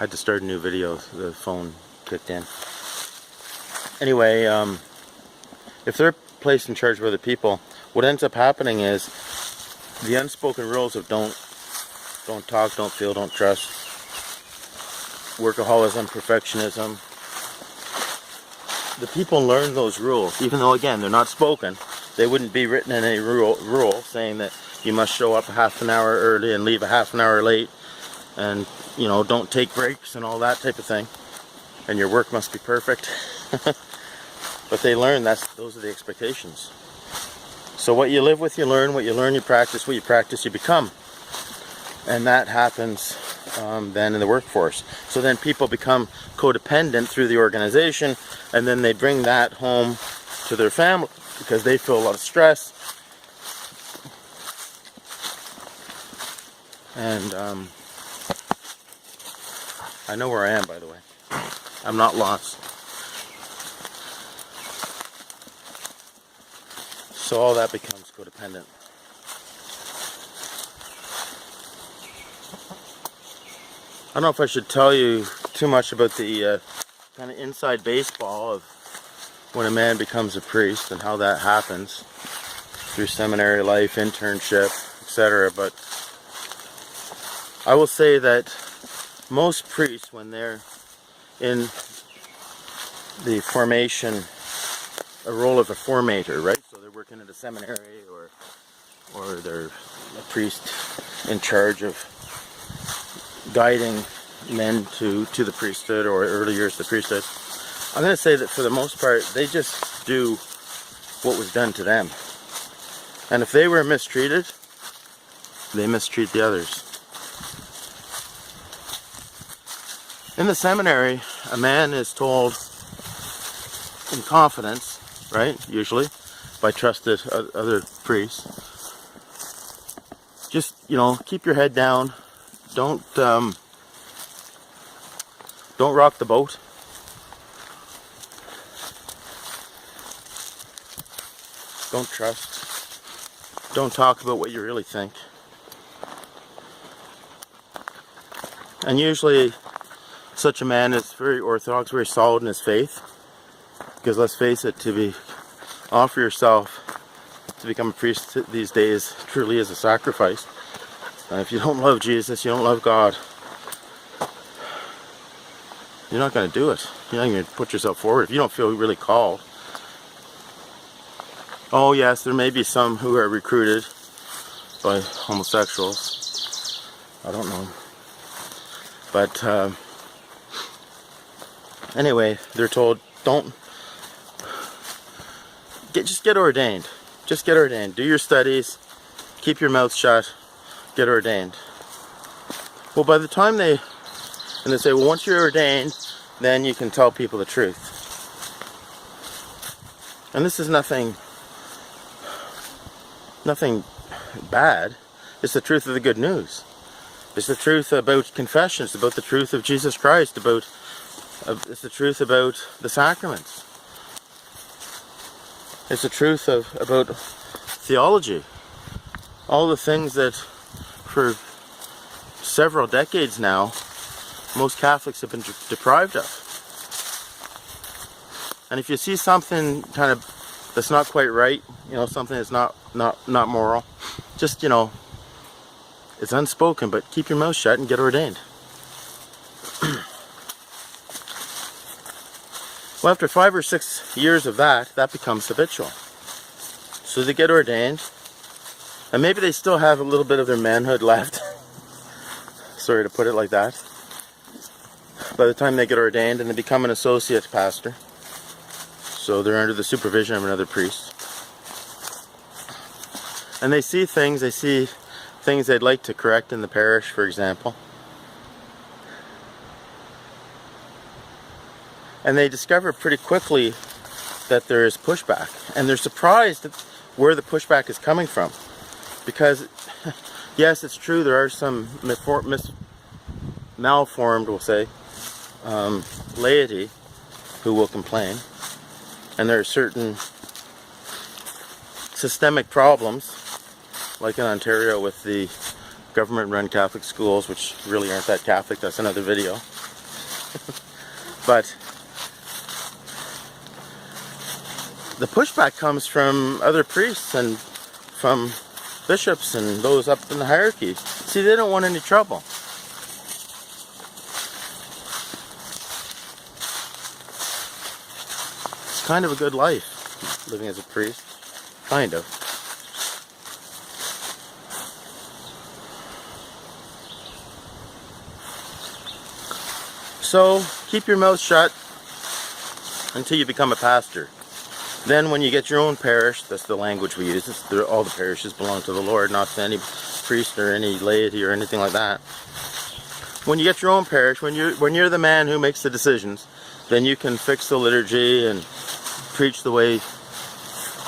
had to start a new video. The phone kicked in. Anyway, if they're placed in charge of other people, what ends up happening is the unspoken rules of don't talk, don't feel, don't trust, workaholism, perfectionism. The people learn those rules, even though, again, they're not spoken. They wouldn't be written in a rule saying that you must show up a half an hour early and leave a half an hour late, and, you know, don't take breaks and all that type of thing, and your work must be perfect. But they learn those are the expectations. So what you live with, you learn. What you learn, you practice. What you practice, you become. And that happens then in the workforce. So then people become codependent through the organization, and then they bring that home to their family because they feel a lot of stress. And I know where I am, by the way. I'm not lost. So all that becomes codependent. I don't know if I should tell you too much about the kind of inside baseball of when a man becomes a priest and how that happens through seminary life, internship, etc. But I will say that most priests, when they're in the formation, a role of a formator, right? So they're working at a seminary, or they're a priest in charge of guiding men to the priesthood, or early years to the priesthood. I'm going to say that for the most part, they just do what was done to them. And if they were mistreated, they mistreat the others. In the seminary, a man is told in confidence, right, usually, by trusted other priests, just, you know, keep your head down, don't rock the boat, don't trust, don't talk about what you really think. And usually such a man is very orthodox, very solid in his faith, because let's face it, offer yourself to become a priest these days truly is a sacrifice. If you don't love Jesus, you don't love God, you're not going to do it. You're not going to put yourself forward if you don't feel really called. Oh yes, there may be some who are recruited by homosexuals. I don't know. But anyway, they're told, just get ordained. Just get ordained. Do your studies. Keep your mouth shut. Get ordained. Well, by the time they say, well, once you're ordained, then you can tell people the truth. And this is nothing bad. It's the truth of the good news. It's the truth about confession. It's about the truth of Jesus Christ. It's the truth about the sacraments. It's the truth about theology. All the things that for several decades now most Catholics have been deprived of. And if you see something kind of that's not quite right, you know, something that's not moral, just, you know, it's unspoken, but keep your mouth shut and get ordained. Well, after 5 or 6 years of that becomes habitual. So they get ordained, and maybe they still have a little bit of their manhood left. Sorry to put it like that. By the time they get ordained, and they become an associate pastor, so they're under the supervision of another priest. And they see things they'd like to correct in the parish, for example. And they discover pretty quickly that there is pushback. And they're surprised at where the pushback is coming from. Because, yes, it's true, there are some malformed, we'll say, laity who will complain. And there are certain systemic problems, like in Ontario with the government-run Catholic schools, which really aren't that Catholic. That's another video. But the pushback comes from other priests and from bishops and those up in the hierarchy. See, they don't want any trouble. It's kind of a good life, living as a priest. Kind of. So, keep your mouth shut until you become a pastor. Then when you get your own parish, that's the language we use. All the parishes belong to the Lord, not to any priest or any laity or anything like that. When you get your own parish, when you're the man who makes the decisions, then you can fix the liturgy and preach the way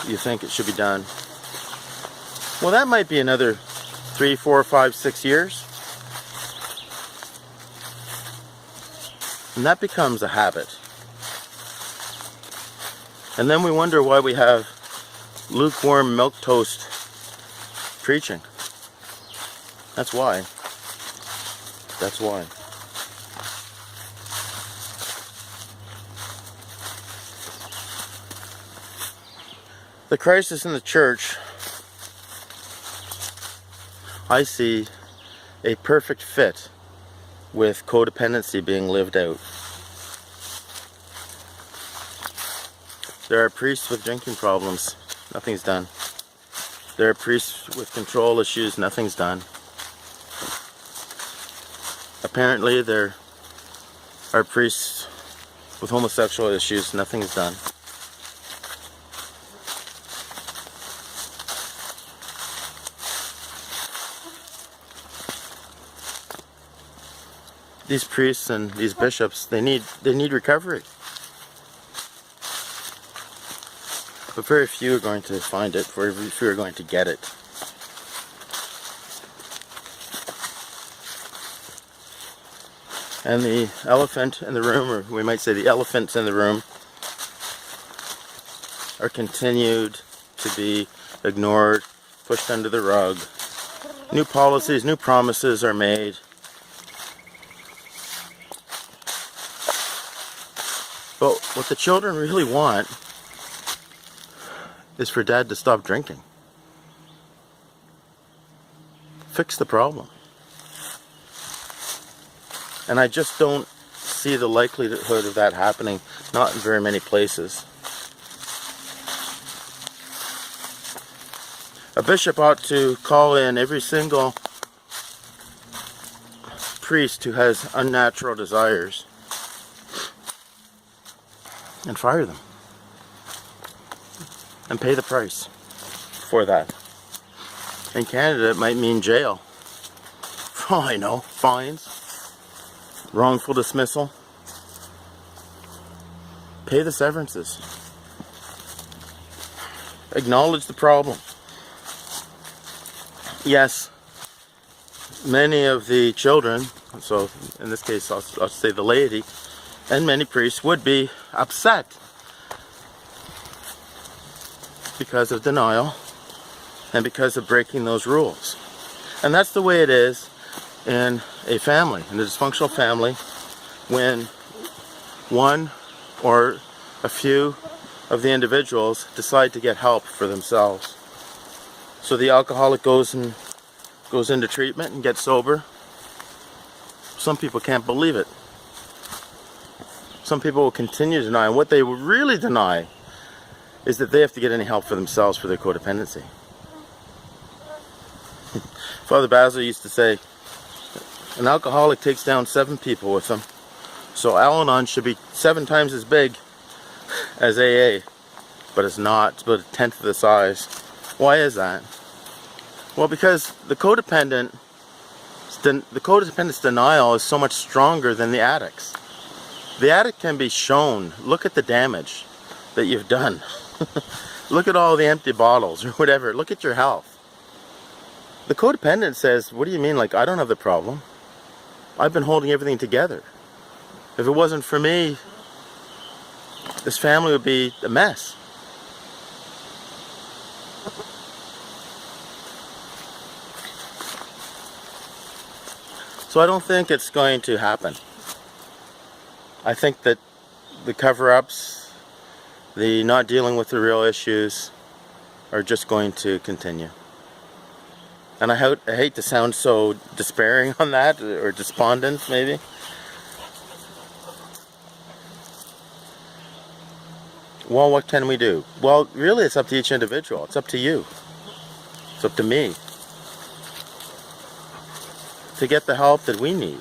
you think it should be done. Well, that might be another 3, 4, 5, 6 years. And that becomes a habit. And then we wonder why we have lukewarm milquetoast preaching. That's why. That's why. The crisis in the church, I see a perfect fit with codependency being lived out. There are priests with drinking problems, nothing's done. There are priests with control issues, nothing's done. Apparently there are priests with homosexual issues, nothing's done. These priests and these bishops, they need recovery. But very few are going to find it, very few are going to get it. And the elephant in the room, or we might say the elephants in the room, are continued to be ignored, pushed under the rug. New policies, new promises are made. But what the children really want is for dad to stop drinking. Fix the problem. And I just don't see the likelihood of that happening, not in very many places. A bishop ought to call in every single priest who has unnatural desires and fire them. And pay the price for that. In Canada, it might mean jail. For all I know, fines, wrongful dismissal. Pay the severances. Acknowledge the problem. Yes, many of the children, so in this case I'll say the laity, and many priests would be upset because of denial and because of breaking those rules. And that's the way it is in a family, in a dysfunctional family, when one or a few of the individuals decide to get help for themselves. So the alcoholic goes into treatment and gets sober. Some people can't believe it. Some people will continue to deny, and what they will really deny is that they have to get any help for themselves for their codependency. Father Basil used to say, an alcoholic takes down 7 people with them, so Al-Anon should be 7 times as big as AA, but it's not. It's about 1/10 of the size. Why is that? Well, because the codependent's denial is so much stronger than the addict's. The addict can be shown, look at the damage that you've done. Look at all the empty bottles or whatever. Look at your health. The codependent says, what do you mean? Like, I don't have the problem. I've been holding everything together. If it wasn't for me, this family would be a mess. So I don't think it's going to happen. I think that the cover-ups, the not dealing with the real issues, are just going to continue. And I hate to sound so despairing on that, or despondent maybe. Well, what can we do? Well, really it's up to each individual. It's up to you. It's up to me to get the help that we need.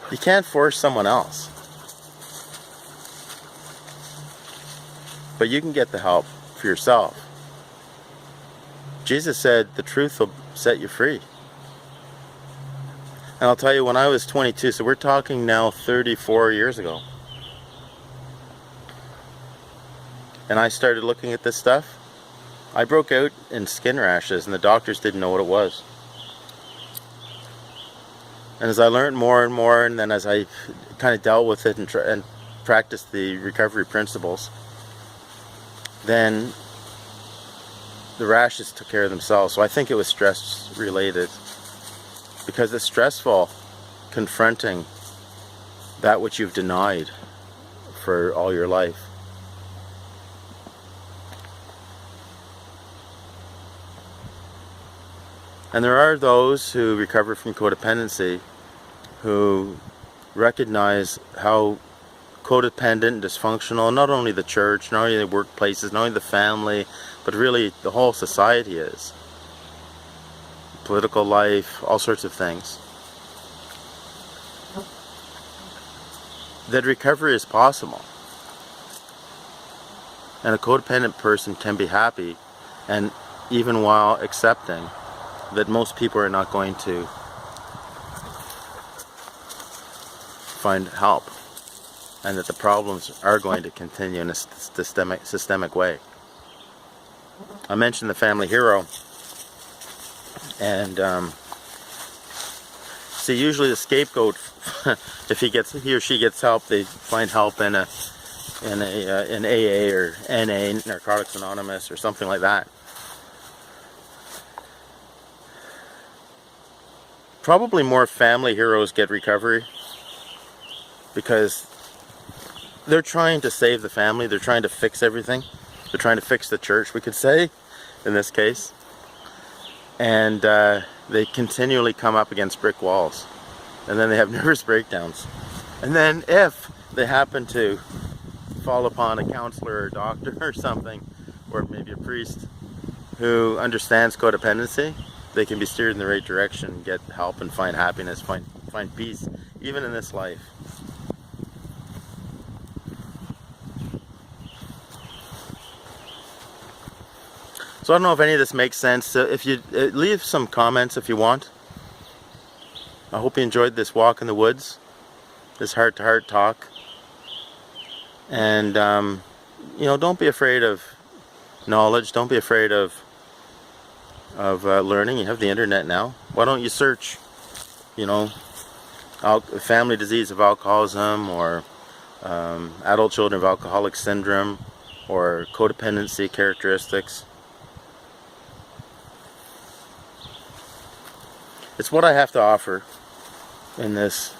You can't force someone else. But you can get the help for yourself. Jesus said the truth will set you free. And I'll tell you, when I was 22, so we're talking now 34 years ago, and I started looking at this stuff, I broke out in skin rashes and the doctors didn't know what it was. And as I learned more and more, and then as I kind of dealt with it and practiced the recovery principles, then the rashes took care of themselves. So I think it was stress related, because it's stressful confronting that which you've denied for all your life. And there are those who recover from codependency who recognize how codependent and dysfunctional not only the church, not only the workplaces, not only the family, but really the whole society is. Political life, all sorts of things. That recovery is possible. And a codependent person can be happy, and even while accepting that most people are not going to find help, and that the problems are going to continue in a systemic way. I mentioned the family hero, and see, usually the scapegoat, if he or she gets help, they find help in AA or NA, Narcotics Anonymous, or something like that. Probably more family heroes get recovery because they're trying to save the family, they're trying to fix everything, they're trying to fix the church, we could say, in this case. And they continually come up against brick walls, and then they have nervous breakdowns. And then if they happen to fall upon a counselor or a doctor or something, or maybe a priest who understands codependency, they can be steered in the right direction, get help, and find happiness, find peace, even in this life. So I don't know if any of this makes sense. If you leave some comments if you want. I hope you enjoyed this walk in the woods, this heart-to-heart talk. And you know, don't be afraid of knowledge. Don't be afraid of learning. You have the internet now. Why don't you search, you know, family disease of alcoholism, or adult children of alcoholic syndrome, or codependency characteristics. It's what I have to offer in this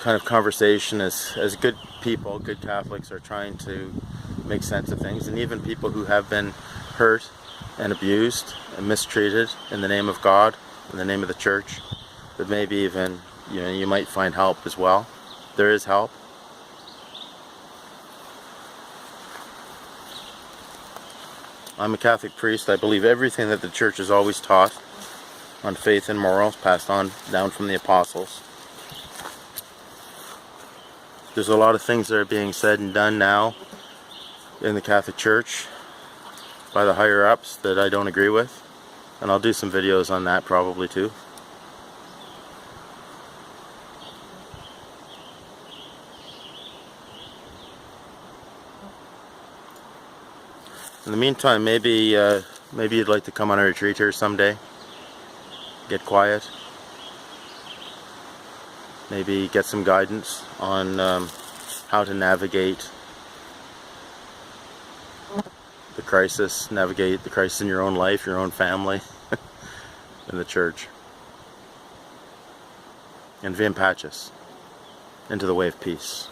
kind of conversation as good people, good Catholics, are trying to make sense of things, and even people who have been hurt and abused and mistreated in the name of God, in the name of the church, that maybe even, you know, you might find help as well. There is help. I'm a Catholic priest. I believe everything that the church has always taught on faith and morals, passed on down from the apostles. There's a lot of things that are being said and done now in the Catholic Church by the higher ups that I don't agree with, and I'll do some videos on that probably too. In the meantime, maybe you'd like to come on a retreat here someday. Get quiet. Maybe get some guidance on how to navigate the crisis, navigate the crisis in your own life, your own family. in the church. And Vim Patches into the way of peace.